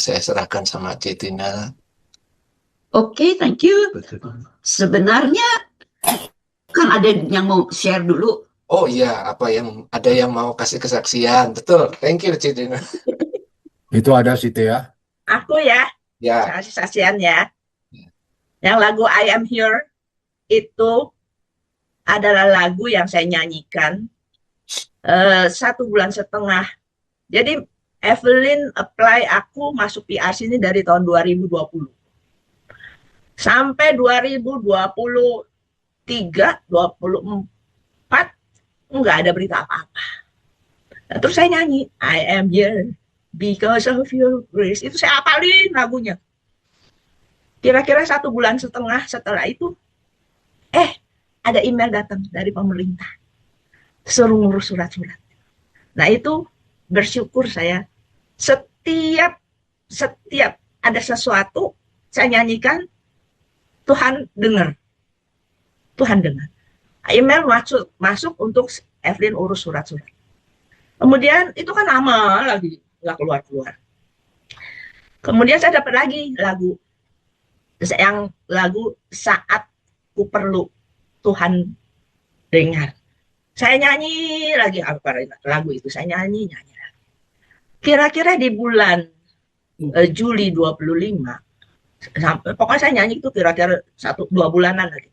Saya serahkan sama Citina. Oke, thank you. Sebenarnya kan ada yang mau share dulu. Oh iya, apa yang ada yang mau kasih kesaksian? Betul, thank you Citina. Itu ada sih Teh ya. Aku ya, Ya, saksian ya. Yang lagu I Am Here itu adalah lagu yang saya nyanyikan 1,5 bulan. Jadi Evelyn apply aku masuk PR sini dari tahun 2020. Sampai 2023, 24 nggak ada berita apa-apa. Nah, terus saya nyanyi I am here because of your grace. Itu saya apalin lagunya. Kira-kira 1,5 bulan setelah itu, ada email datang dari pemerintah. Suruh ngurus surat-surat. Nah itu bersyukur saya. Setiap setiap ada sesuatu saya nyanyikan, Tuhan dengar. Tuhan dengar. Email masuk untuk Evelyn urus surat-surat. Kemudian itu kan lama lagi nggak keluar-keluar. Kemudian saya dapat lagi lagu saat ku perlu Tuhan dengar. Saya nyanyi lagi lagu itu, saya nyanyi. Kira-kira di bulan Juli 25 sampai pokoknya saya nyanyi itu kira-kira 1-2 bulanan lagi.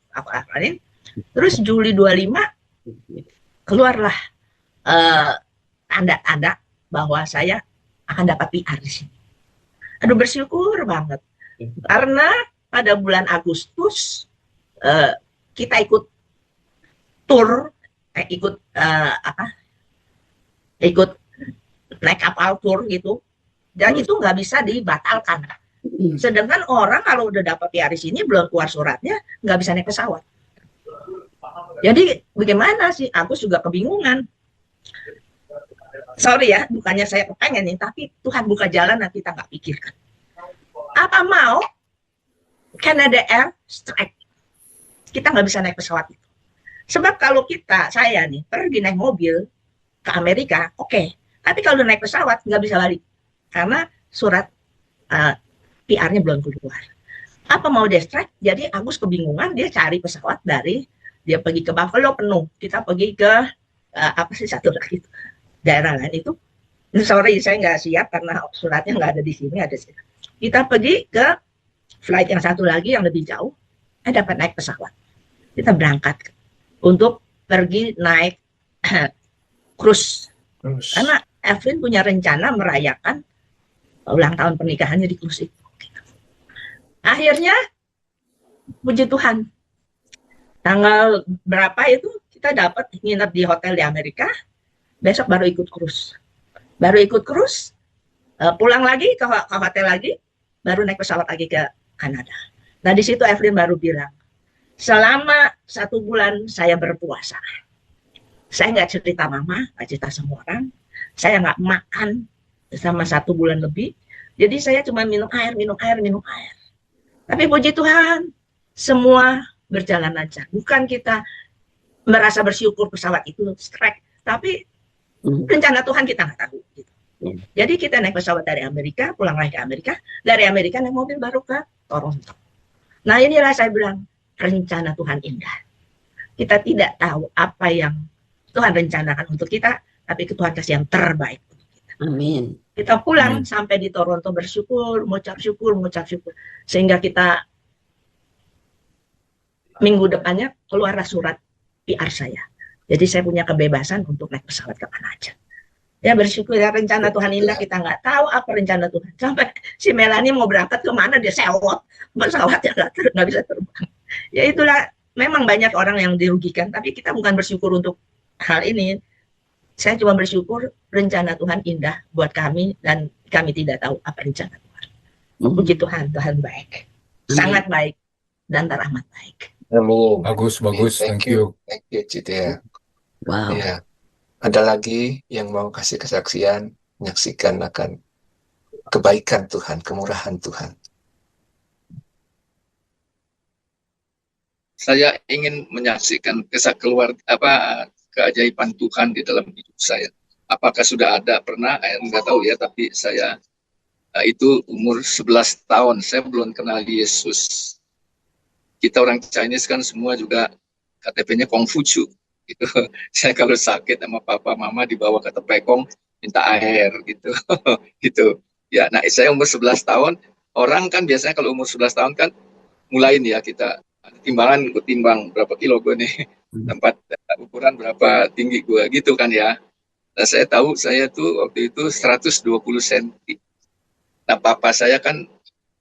Terus Juli 25 keluarlah tanda-tanda bahwa saya akan dapat PR di sini. Aduh bersyukur banget. Karena pada bulan Agustus kita ikut tour, ikut naik kapal tour gitu, dan itu nggak bisa dibatalkan. Sedangkan orang kalau udah dapat PR di sini belum keluar suratnya nggak bisa naik pesawat. Jadi bagaimana sih? Agus juga kebingungan. Sorry ya, bukannya saya kepengen nih, tapi Tuhan buka jalan yang kita nggak pikirkan. Apa mau Canada Air strike? Kita nggak bisa naik pesawat itu. Sebab kalau saya nih pergi naik mobil ke Amerika, oke. Tapi kalau naik pesawat nggak bisa balik karena surat PR-nya belum keluar. Apa mau dia strike? Jadi Agus kebingungan, dia cari pesawat dia pergi ke Buffalo penuh. Kita pergi ke satu lagi daerah lain itu. Sorry, saya nggak siap karena suratnya nggak ada di sini, ada sini. Kita pergi ke flight yang satu lagi yang lebih jauh, dapat naik pesawat. Kita berangkat untuk pergi naik cruise. Karena Evelyn punya rencana merayakan ulang tahun pernikahannya di cruise itu. Akhirnya, puji Tuhan, tanggal berapa itu kita dapat nginep di hotel di Amerika, besok baru ikut cruise. Pulang lagi ke hotel lagi, baru naik pesawat lagi ke Kanada. Nah di situ Evelyn baru bilang, selama 1 bulan saya berpuasa, saya nggak cerita mama, nggak cerita semua orang, saya nggak makan selama 1 bulan lebih, jadi saya cuma minum air. Tapi puji Tuhan, semua berjalan lancar. Bukan kita merasa bersyukur pesawat itu strike, tapi rencana Tuhan kita nggak tahu. Gitu. Jadi kita naik pesawat dari Amerika, pulang lagi ke Amerika, dari Amerika naik mobil baru ke Toronto. Nah inilah saya bilang, rencana Tuhan indah. Kita tidak tahu apa yang Tuhan rencanakan untuk kita, tapi Tuhan kasih yang terbaik untuk kita. Amin. Kita pulang sampai di Toronto bersyukur, mengucap syukur. Sehingga kita minggu depannya keluarlah surat PR saya. Jadi saya punya kebebasan untuk naik pesawat kemana aja. Ya bersyukur ya, rencana Tuhan indah, kita nggak tahu apa rencana Tuhan. Sampai si Melanie mau berangkat kemana, dia sewot pesawatnya nggak bisa terbang. Ya itulah, memang banyak orang yang dirugikan, tapi kita bukan bersyukur untuk hal ini. Saya cuma bersyukur rencana Tuhan indah buat kami dan kami tidak tahu apa rencana Tuhan. Puji Tuhan, Tuhan baik. Sangat baik dan teramat baik. amin. Bagus, thank you. Thank you, Citia. Wow. Ya. Ada lagi yang mau kasih kesaksian, menyaksikan akan kebaikan Tuhan, kemurahan Tuhan. Saya ingin menyaksikan keajaiban Tuhan di dalam hidup saya. Apakah sudah ada pernah? Enggak tahu ya, tapi saya Nah, itu umur 11 tahun, saya belum kenal Yesus. Kita orang Chinese kan semua juga KTP-nya Kongfucu. Gitu. Saya kalau sakit sama papa mama dibawa ke Tepekong minta air gitu. Gitu. Ya, nah saya umur 11 tahun, orang kan biasanya kalau umur 11 tahun kan mulain ya kita timbangan, gue timbang berapa kilo gue nih, tempat ukuran berapa tinggi gue gitu kan ya. Nah, saya tahu saya tuh waktu itu 120 cm. Nah, papa saya kan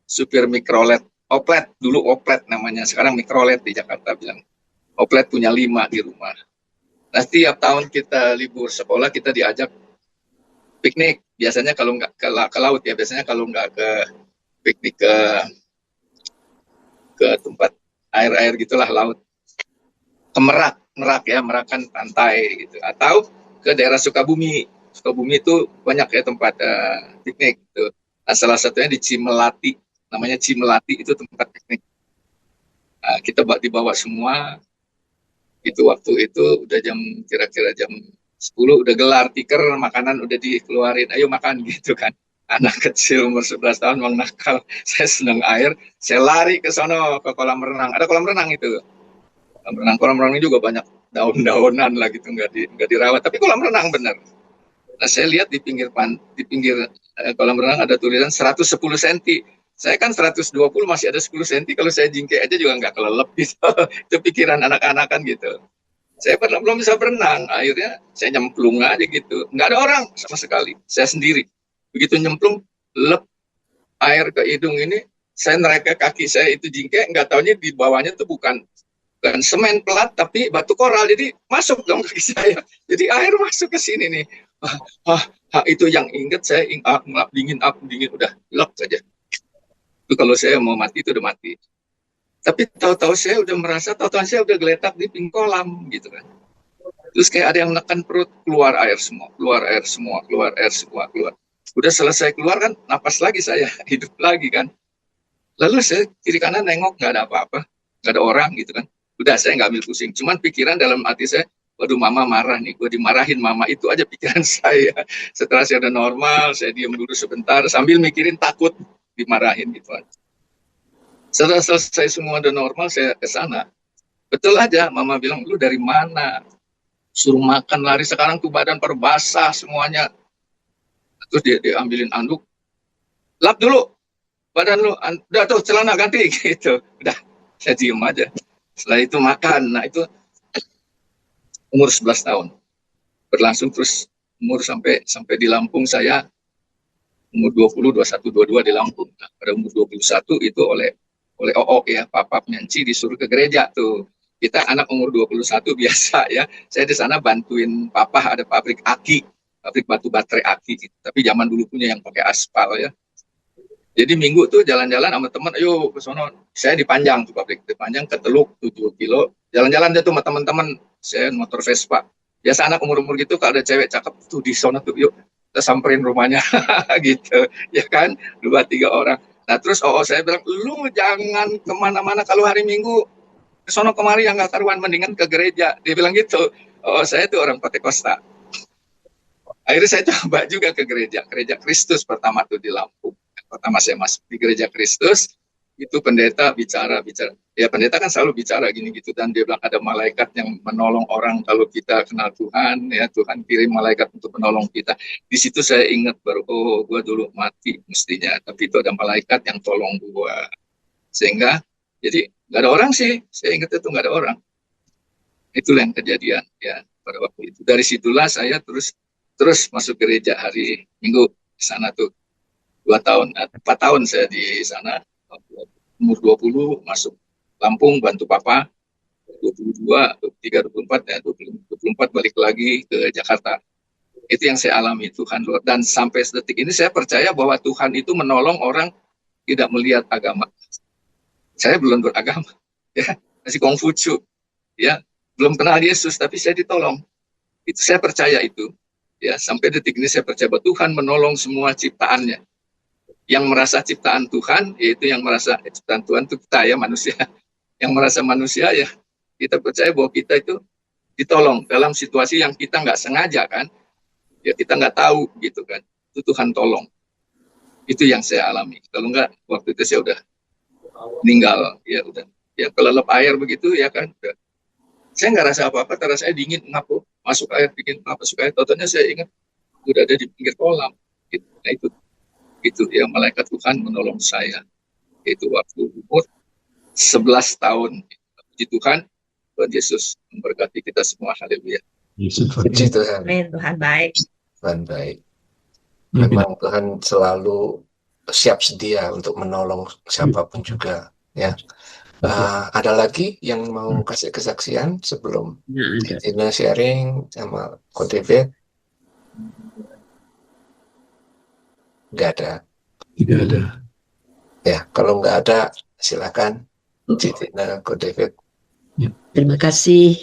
supir mikrolet, oplet, dulu oplet namanya, sekarang mikrolet di Jakarta bilang. Oplet punya 5 di rumah. Nah, setiap tahun kita libur sekolah, kita diajak piknik. Biasanya kalau nggak ke laut ya, biasanya kalau nggak ke piknik ke tempat air-air gitulah, laut. Ke Merak ya, Merak kan pantai gitu. Atau ke daerah Sukabumi. Sukabumi itu banyak ya tempat piknik gitu. Nah, salah satunya di Cimelati, namanya Cimelati, itu tempat piknik. Nah, kita dibawa semua. Itu waktu itu udah kira-kira jam 10 udah gelar tikar, makanan udah dikeluarin, ayo makan gitu kan. Anak kecil umur 11 tahun memang nakal. Saya senang air, saya lari ke sono ke kolam renang. Ada kolam renang itu. Kolam renang ini juga banyak daun-daunan lah gitu, nggak dirawat. Tapi kolam renang bener. Nah, saya lihat di pinggir kolam renang ada tulisan 110 cm. Saya kan 120, masih ada 10 cm. Kalau saya jingkek aja juga nggak kelelep gitu. Itu pikiran anak-anak kan gitu. Saya belum bisa berenang. Akhirnya saya nyemplung aja gitu. Nggak ada orang sama sekali. Saya sendiri. Begitu nyemplung, lep air ke hidung ini, saya nereka kaki saya itu jingkek. Nggak taunya di bawahnya tuh bukan semen pelat tapi batu koral, jadi masuk dong kaki saya, jadi air masuk ke sini nih. Itu yang inget saya, dingin udah lep saja. Itu kalau saya mau mati itu udah mati. Tapi tahu-tahu saya udah merasa, tahu-tahu saya udah geletak di pinggir kolam gitu kan. Terus kayak ada yang menekan perut, keluar air semua. Udah selesai keluar kan, napas lagi saya, hidup lagi kan. Lalu saya kiri kanan nengok, nggak ada apa-apa, nggak ada orang gitu kan. Udah saya nggak ambil pusing, cuman pikiran dalam hati saya, waduh mama marah nih, gue dimarahin mama, itu aja pikiran saya. Setelah saya udah normal, saya diam dulu sebentar sambil mikirin takut dimarahin gitu. Setelah selesai semua udah normal, saya ke sana. Betul aja, mama bilang, lu dari mana? Suruh makan, lari, sekarang tuh badan basah semuanya. Terus dia ambilin anduk, lap dulu badan lu, udah tuh celana ganti gitu. Udah, saya diem aja. Setelah itu makan. Nah, itu umur 11 tahun. Berlangsung terus umur sampai di Lampung saya umur 20, 21, 22 di Lampung. Nah, pada umur 21 itu oleh OO ya, Papa Nyanci disuruh ke gereja tuh. Kita anak umur 21 biasa ya. Saya di sana bantuin Papa, ada pabrik aki, pabrik batu baterai aki gitu. Tapi zaman dulu punya yang pakai aspal ya. Jadi minggu tuh jalan-jalan sama teman, ayo ke sono. Saya dipanjang tuh pabrik, dipanjang ke Teluk 7 kilo. Jalan-jalan dia tuh sama teman-teman, saya motor Vespa. Biasa anak umur-umur gitu kalau ada cewek cakep tuh di sono tuh, yuk kita samperin rumahnya gitu. Ya kan, 2-3 orang. Nah terus saya bilang, lu jangan kemana-mana kalau hari Minggu. Ke sono kemari yang gak karuan, mendingan ke gereja. Dia bilang gitu. Saya tuh orang Pantekosta. Akhirnya saya coba juga ke gereja Kristus pertama tuh di Lampung. Pertama saya masuk di gereja Kristus, itu pendeta bicara. Ya pendeta kan selalu bicara gini gitu, dan dia bilang ada malaikat yang menolong orang kalau kita kenal Tuhan, ya Tuhan kirim malaikat untuk menolong kita. Di situ saya ingat baru, gue dulu mati mestinya, tapi itu ada malaikat yang tolong gue. Sehingga, jadi nggak ada orang sih, saya ingat itu nggak ada orang. Itulah yang kejadian ya pada waktu itu. Dari situlah saya terus masuk gereja hari Minggu di sana tuh. 4 tahun saya di sana. Umur 20 masuk Lampung bantu Papa. 22, 23, 24 ya 24 balik lagi ke Jakarta. Itu yang saya alami Tuhan Lord, dan sampai detik ini saya percaya bahwa Tuhan itu menolong orang tidak melihat agama. Saya belum beragama ya, masih Kongfucu ya, belum kenal Yesus, tapi saya ditolong. Itu saya percaya itu. Ya, sampai detik ini saya percaya bahwa Tuhan menolong semua ciptaannya. Yang merasa ciptaan Tuhan, yaitu yang merasa ciptaan Tuhan itu kita ya, manusia. Yang merasa manusia ya, kita percaya bahwa kita itu ditolong dalam situasi yang kita nggak sengaja kan. Ya kita nggak tahu gitu kan. Itu Tuhan tolong. Itu yang saya alami. Kalau enggak, waktu itu saya udah meninggal, ya udah. Ya kelelep air begitu ya kan. Saya nggak rasa apa-apa, terasa saya dingin, ngapa masuk air dingin, masuk air. Totalnya saya ingat udah ada di pinggir kolam. Gitu. Nah itu yang malaikat Tuhan menolong saya. Itu waktu umur 11 tahun. Puji Tuhan, Tuhan Yesus memberkati kita semua. Haleluya. Puji Tuhan. Amin, Tuhan baik. Tuhan baik. Memang Tuhan selalu siap sedia untuk menolong siapapun juga. Ya. Ada lagi yang mau kasih kesaksian sebelum Tina sharing sama Ko David? Nggak ada. Tidak ada. Ya, kalau nggak ada, silakan Tina, Ko David. Terima kasih